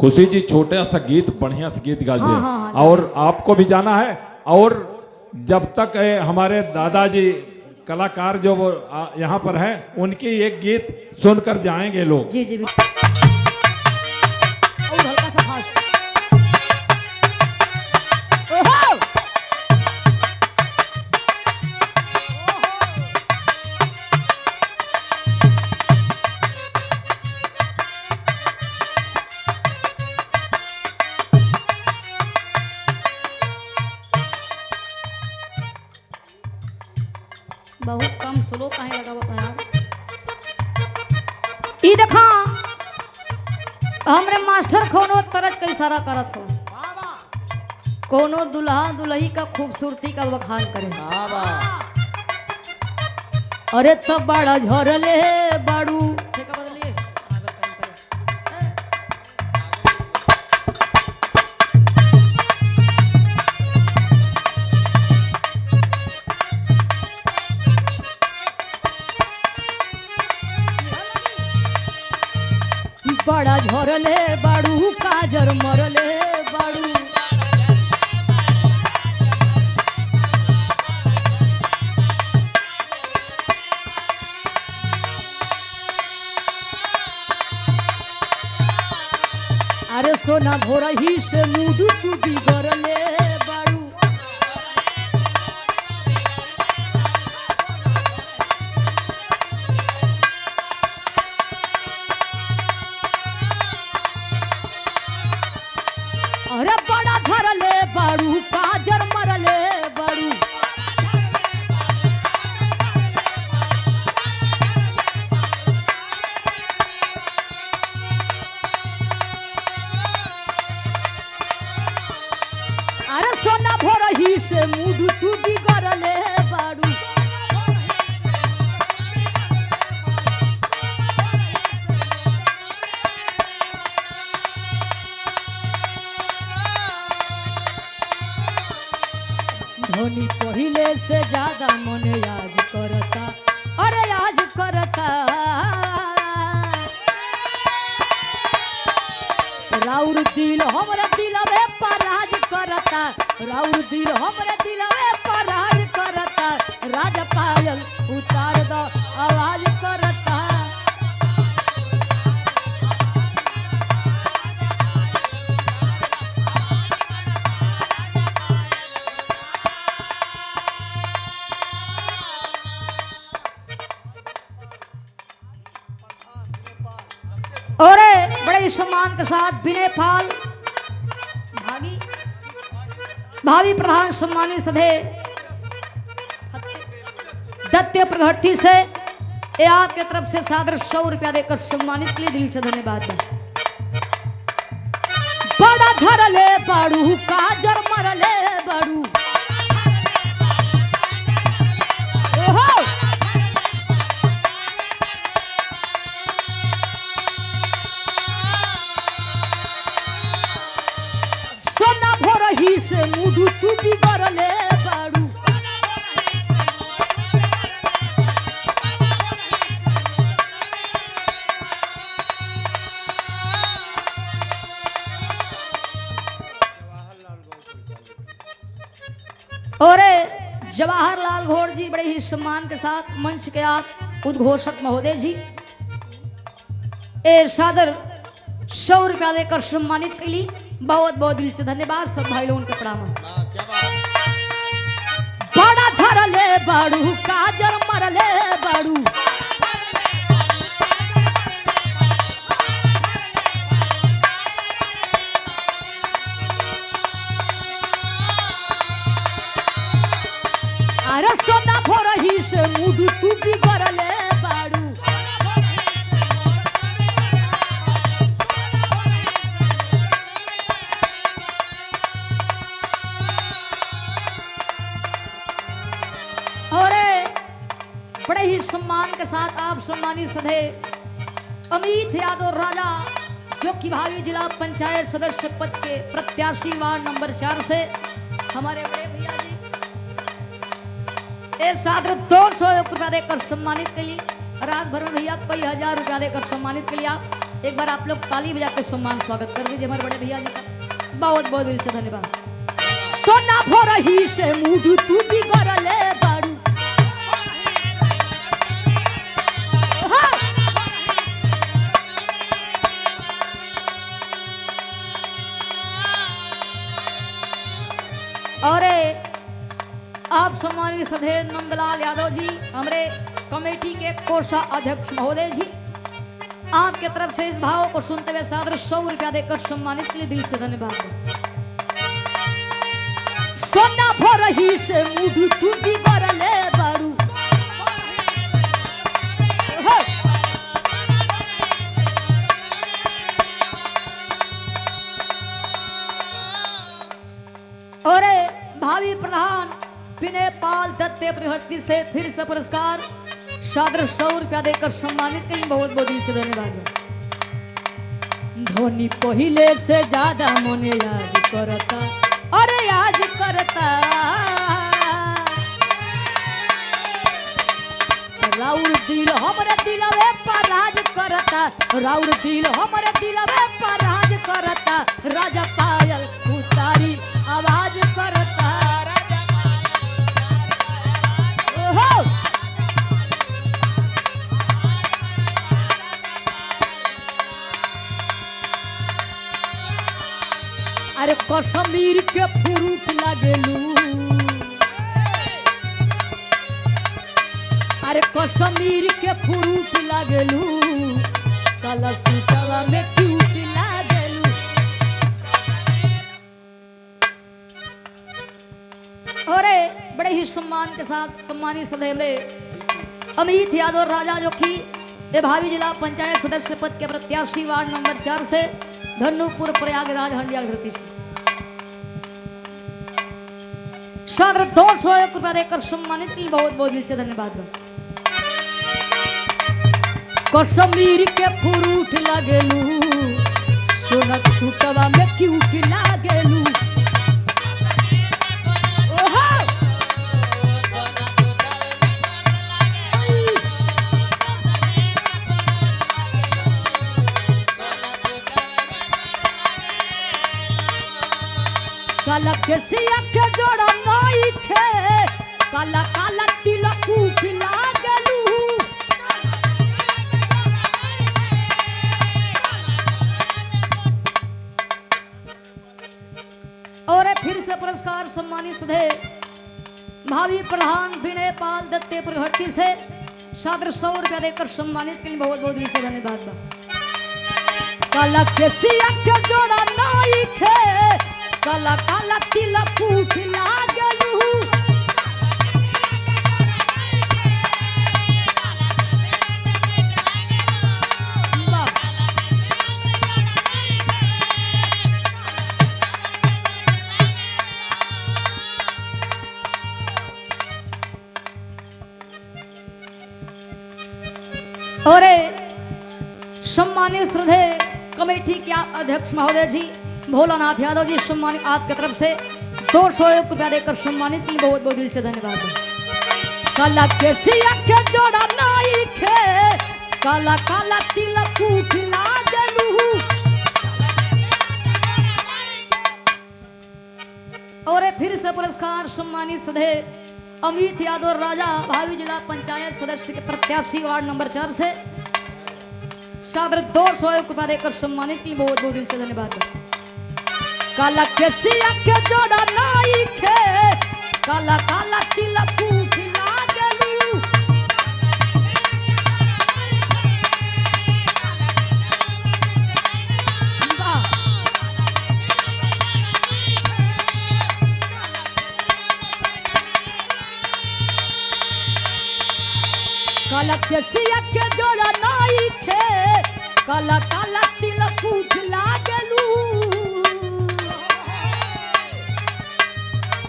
खुशी जी छोटा सा गीत बढ़िया सा गीत गा दिए। हाँ, और आपको भी जाना है। और जब तक हमारे दादाजी कलाकार जो वो यहाँ पर हैं उनकी एक गीत सुनकर जाएंगे लोग। जी जी बिल्कुल। और हल्का सा फास्ट। ओहो! बहुत कम स्लो काहे लगा हुआ यार। ई देखा हमरे मास्टर कोनो तरज का इशारा करत हो, कोनो दुल्हा दुल्ही का खूबसूरती का बखान करे। अरे तो बड़ा झरले बाड़ू ठेका बदलिए। बड़ा झरले बाड़ू काजर मरले बाड़ू। अरे सोना भोरा ही से मुडू तू बिगड़ले बाड़ू। अरे बड़ा झरले बाड़ू काजर मरले बाड़ू। अरे सोना भोर ही से मुडू तू बिगड़ले बाड़ू। धोनी पहिले से ज्यादा मने आज करता, अरे आज करता। राउर दिल हमरा दिलवे पर राज करता, राउर दिल हमरा दिलवे पर राज करता। राज पायल उतार दो आवाज करता। और बड़े सम्मान के साथ विनय पाल भागी भावी प्रधान सम्मानित सधे दत्त प्रगति से ये आपके तरफ से सादर 100 रुपया देकर सम्मानित के लिए दिल से धन्यवाद है। बड़ा झरले बाड़ू काजर मरले बाड़ू। ओहो! सोना भोर ही से मुडू तू बिगड़ले बाड़ू। और जवाहरलाल घोड़ जी बड़े ही सम्मान के साथ मंच के आप उद्घोषक महोदय जी ए सादर 100 रुपया देकर सम्मानित के लिए बहुत बहुत दिल से धन्यवाद। सब भाई लोगों के प्रणाम। बड़ा झरले बाड़ू काजर मरले बाड़ू। अरे सोना भोर ही से मुडू तू बिगड़ले बाड़ू। बड़े ही सम्मान के साथ आप सम्मानित सधे अमित यादव राजा जो कि भावी जिला पंचायत सदस्य पद के प्रत्याशी वार्ड नंबर 4 से हमारे बड़े भैया जी एक साथ 200 रुपया देकर सम्मानित के लिए रात भर में भैया कई 1000 रुपया देकर सम्मानित के लिए आप एक बार आप लोग ताली बजा के सम्मान स्वागत कर दीजिए हमारे बड़े भैया जी का। बहुत बहुत दिल से धन्यवाद। सोना भोरही से मुडू तू भी गरले बाड़ू। और आप सम्मानित श्रद्धेय नंदलाल यादव जी हमारे कमेटी के कोषा अध्यक्ष महोदय जी, आपके तरफ से इस भाव को सुनते हुए सादर 100 रुपया देकर सम्मानित के लिए दिल से धन्यवाद। सोना भोरही से मुडू तू भी गरले बाड़ू। और भावी प्रधान विनय पाल दत्ते प्रहटी से फिर से पुरस्कार सादर 100 रुपया देकर सम्मानित के लिए बहुत बहुत दिल से धन्यवाद। धोनी पहले से ज्यादा मोने याद करता, अरे याद करता। राउर दिल हमरे दिलवे पर राज करता, राउर दिल हमरे दिलवे पर राज करता। राजा पायल उतारी आवाज करता। ओहो अरे कश्मीर के फ्रूट लागेलू, अरे कश्मीर के फ्रूट लागेलू। काला सूटवा में क्यूट लागेलू। और बड़े ही सम्मान के साथ सम्मानित सदैव अमित यादव राजा जो कि भावी जिला पंचायत सदस्य पद के प्रत्याशी वार्ड नंबर 4 से धनुपुर प्रयागराज हंडिया धरती से सादर 201 रुपया देकर सम्मानित के लिए बहुत बहुत दिल से धन्यवाद। कश्मीर के फ्रूट लागेलू, सोनक सूटवा में क्यूट लागेलू। काला केसिया के जोड़ा नई खे, काला काला तिलक कूट लागेलू। और फिर से पुरस्कार सम्मानित थे भावी प्रधान विनय पाल दत्ते प्रहटी से सादर 100 रुपया देकर सम्मानित के लिए बहुत बहुत दिल से धन्यवाद। काला केसिया के जोड़ा नई खे, काला काला तिलक कूट लागेलू। और सम्मानित श्रद्धेय कमेटी के अध्यक्ष महोदय जी भोलानाथ यादव जी सम्मानित आपके तरफ से 201 रुपया देकर सम्मानित की बहुत बहुत दिल से धन्यवाद। काला केसिया के जोड़ा नाई खे, काला काला तिलक कूट लागेलू। और फिर से पुरस्कार सम्मानित सदैव अमित यादव राजा भावी जिला पंचायत सदस्य के प्रत्याशी वार्ड नंबर 4 से सादर 201 रुपया देकर सम्मानित की बहुत बहुत दिल से धन्यवाद। काला केसिया के जोड़ा नाई खे, काला काला तिलक कूट लागेलू। काला केसिया के जोड़ा नाई खे, काला काला तिलक कूट लागेलू।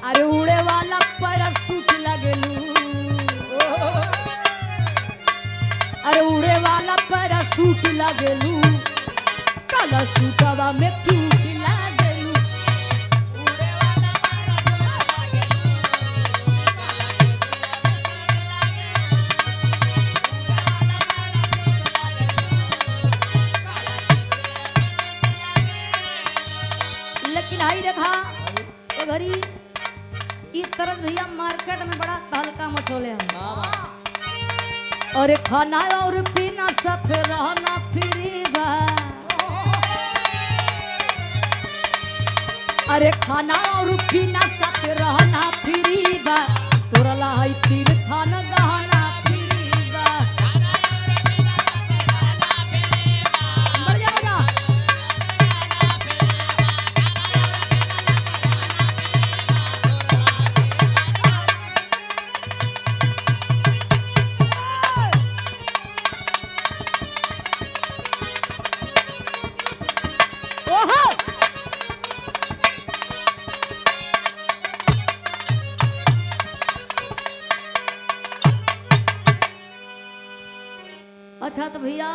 अरे उड़े वाला पैराशूट लागेलू, अरे उड़े वाला पैराशूट लागेलू। काला सूटवा में क्यूट लागेलू। देखा ये घड़ी इस तरह भैया मार्केट में बड़ा तहलका मचोले हैं। और खाना और पीना साथ रहना फ्री बा। अरे खाना और पीना साथ रहना फ्री बा। तोरा लाई तीर थान गहना फ्री बा। बढ़ जा, बढ़ जा। ओहो अच्छा तो भैया